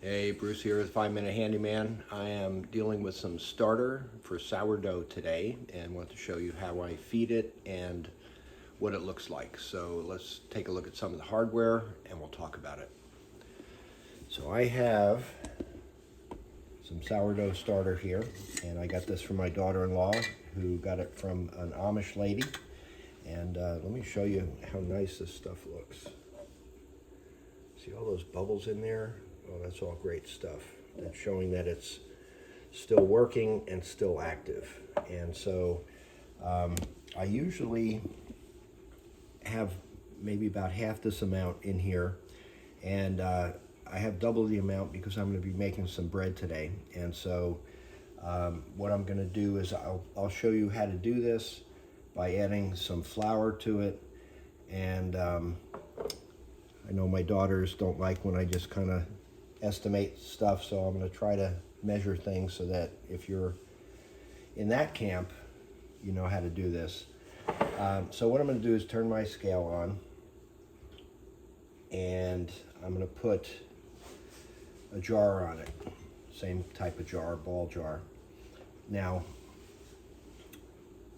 Hey, Bruce here with 5 Minute Handyman. I am dealing with some starter for sourdough today and want to show you how I feed it and what it looks like. So let's take a look at some of the hardware and we'll talk about it. So I have some sourdough starter here, and I got this from my daughter-in-law who got it from an Amish lady. And let me show you how nice this stuff looks. See all those bubbles in there? Oh, that's all great stuff. That's showing that it's still working and still active. And so I usually have maybe about half this amount in here, and I have double the amount because I'm going to be making some bread today. And so what I'm going to do is I'll show you how to do this by adding some flour to it. And I know my daughters don't like when I just kind of estimate stuff, so I'm going to try to measure things so that if you're in that camp, you know how to do this. So what I'm going to do is turn my scale on, and I'm going to put a jar on it, same type of jar, ball jar. Now,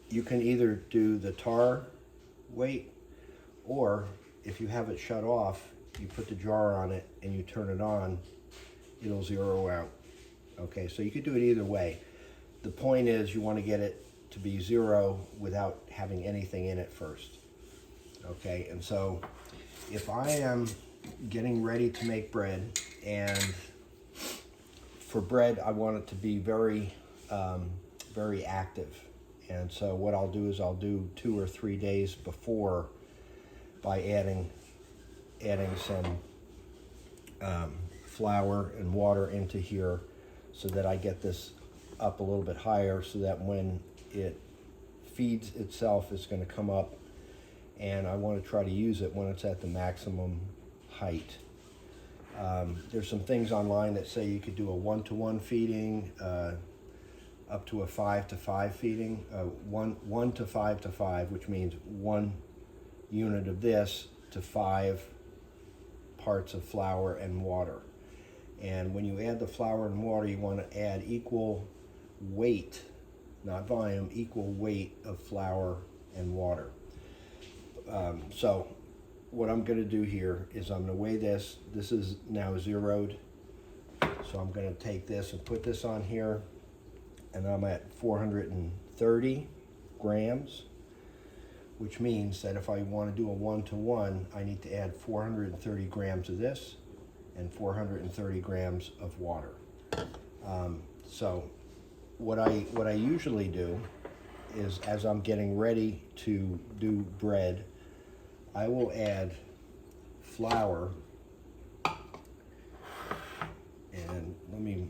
you can either do the tar weight, or if you have it shut off, you put the jar on it and you turn it on, it'll zero out. Okay, so you could do it either way. The point is you want to get it to be zero without having anything in it first. Okay, and so if I am getting ready to make bread, and for bread I want it to be very, very active. And so what I'll do is I'll do 2 or 3 days before by adding some flour and water into here so that I get this up a little bit higher, so that when it feeds itself it's going to come up, and I want to try to use it when it's at the maximum height. There's some things online that say you could do a 1-to-1 feeding, up to a 5-to-5 feeding, 1 to 5 to 5, which means 1 unit of this to 5 parts of flour and water. And when you add the flour and water, you want to add equal weight, not volume, equal weight of flour and water. So what I'm going to do here is I'm going to weigh this. This is now zeroed. So I'm going to take this and put this on here, and I'm at 430 grams, which means that if I want to do a 1-to-1, I need to add 430 grams of this and 430 grams of water. So what I usually do is, as I'm getting ready to do bread, I will add flour, and let me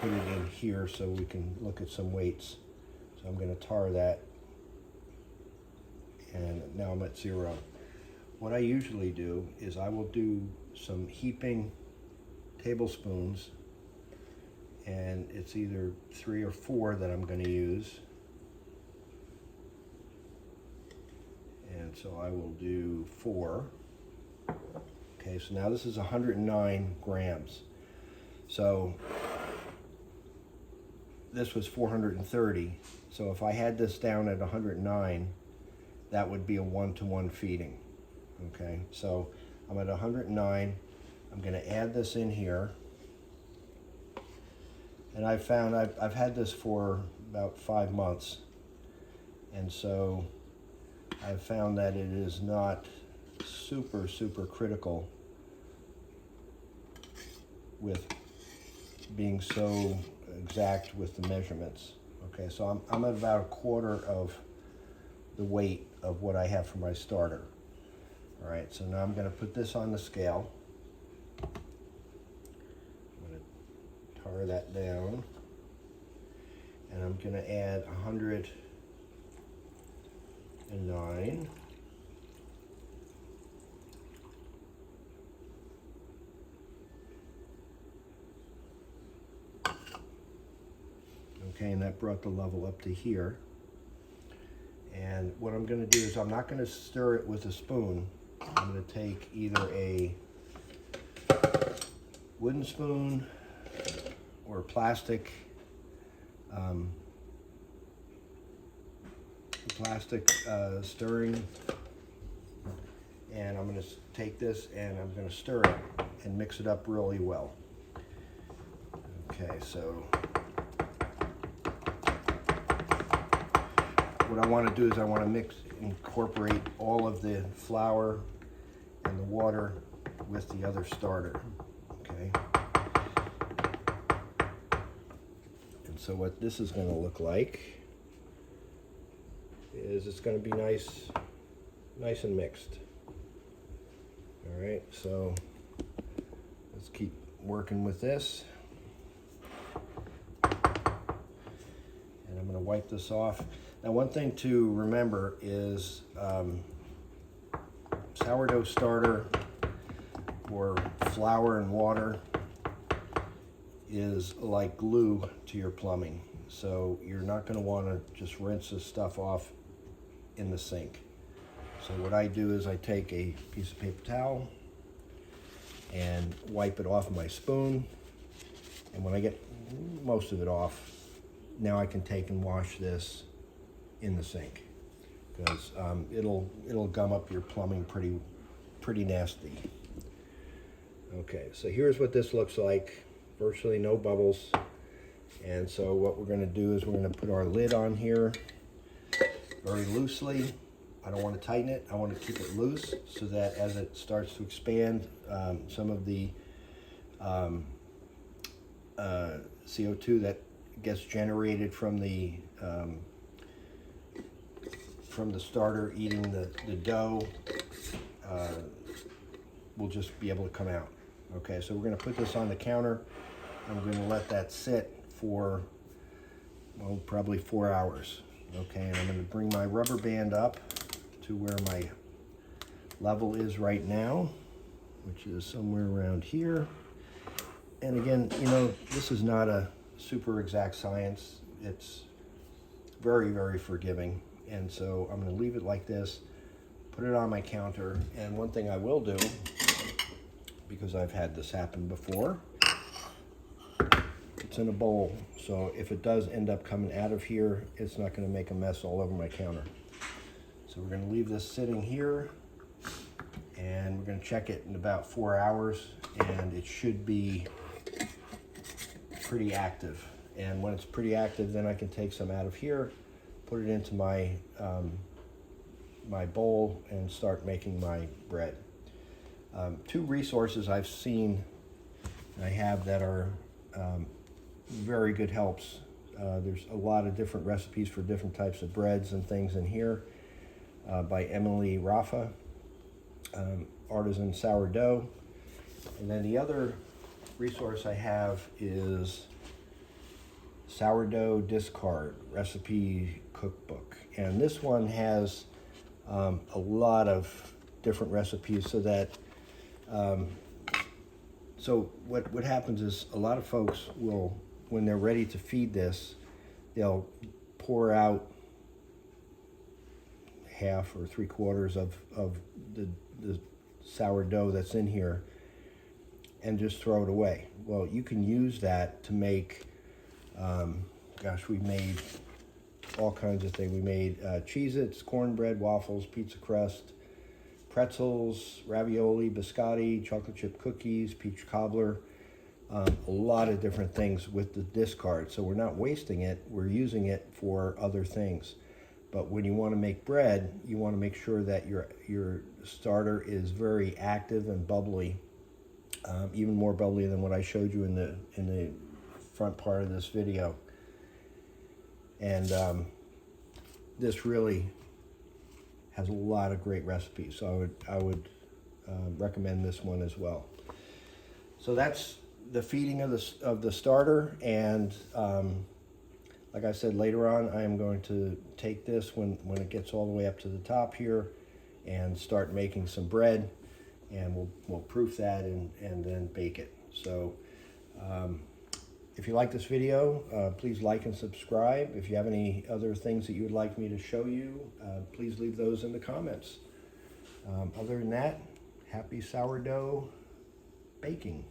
put it in here so we can look at some weights. So I'm going to tar that, and now I'm at 0. What I usually do is I will do some heaping tablespoons, and it's either 3 or 4 that I'm going to use. And so I will do 4. Okay, so now this is 109 grams. So this was 430. So if I had this down at 109, that would be a 1-to-1 feeding. Okay, so I'm at 109. I'm going to add this in here. And I found I've had this for about 5 months. And so I've found that it is not super critical with being so exact with the measurements. Okay, so I'm at about 1/4 of the weight of what I have for my starter. All right, so now I'm going to put this on the scale. I'm going to tar that down, and I'm going to add 109. Okay, and that brought the level up to here. And what I'm going to do is I'm not going to stir it with a spoon. I'm going to take either a wooden spoon or plastic stirring, and I'm going to take this and I'm going to stir it and mix it up really well. Okay, so what I want to do is I want to incorporate all of the flour and the water with the other starter. Okay. And so what this is going to look like is it's going to be nice and mixed. All right, so let's keep working with this. And I'm going to wipe this off. Now, one thing to remember is sourdough starter or flour and water is like glue to your plumbing. So you're not going to want to just rinse this stuff off in the sink. So what I do is I take a piece of paper towel and wipe it off my spoon. And when I get most of it off, now I can take and wash this in the sink, because it'll gum up your plumbing pretty nasty. Okay, so here's what this looks like. Virtually no bubbles. And so what we're going to do is we're going to put our lid on here very loosely. I don't want to tighten it. I want to keep it loose so that as it starts to expand, some of the CO2 that gets generated from the starter eating the dough will just be able to come out. Okay, so we're going to put this on the counter and we're going to let that sit for, well, probably 4 hours. Okay, and I'm going to bring my rubber band up to where my level is right now, which is somewhere around here. And again, you know, this is not a super exact science. It's very, very forgiving. And so I'm going to leave it like this, put it on my counter. And one thing I will do, because I've had this happen before, it's in a bowl. So if it does end up coming out of here, it's not going to make a mess all over my counter. So we're going to leave this sitting here, and we're going to check it in about 4 hours, and it should be pretty active. And when it's pretty active, then I can take some out of here, put it into my my bowl, and start making my bread. Two resources I've seen I have that are very good helps. There's a lot of different recipes for different types of breads and things in here by Emily Raffa, Artisan Sourdough. And then the other resource I have is Sourdough Discard Recipe Cookbook. And this one has a lot of different recipes so that so what happens is a lot of folks will, when they're ready to feed this, they'll pour out half or 3/4 of the sourdough that's in here and just throw it away. Well, you can use that to make, gosh, we made all kinds of things. We made Cheez-Its, cornbread, waffles, pizza crust, pretzels, ravioli, biscotti, chocolate chip cookies, peach cobbler, a lot of different things with the discard. So we're not wasting it, we're using it for other things. But when you want to make bread, you want to make sure that your starter is very active and bubbly, even more bubbly than what I showed you in the front part of this video. And this really has a lot of great recipes, so I would recommend this one as well. So that's the feeding of the starter, and like I said, later on I am going to take this when it gets all the way up to the top here and start making some bread, and we'll proof that and then bake it. So if you like this video, please like and subscribe. If you have any other things that you would like me to show you, please leave those in the comments. Other than that, happy sourdough baking.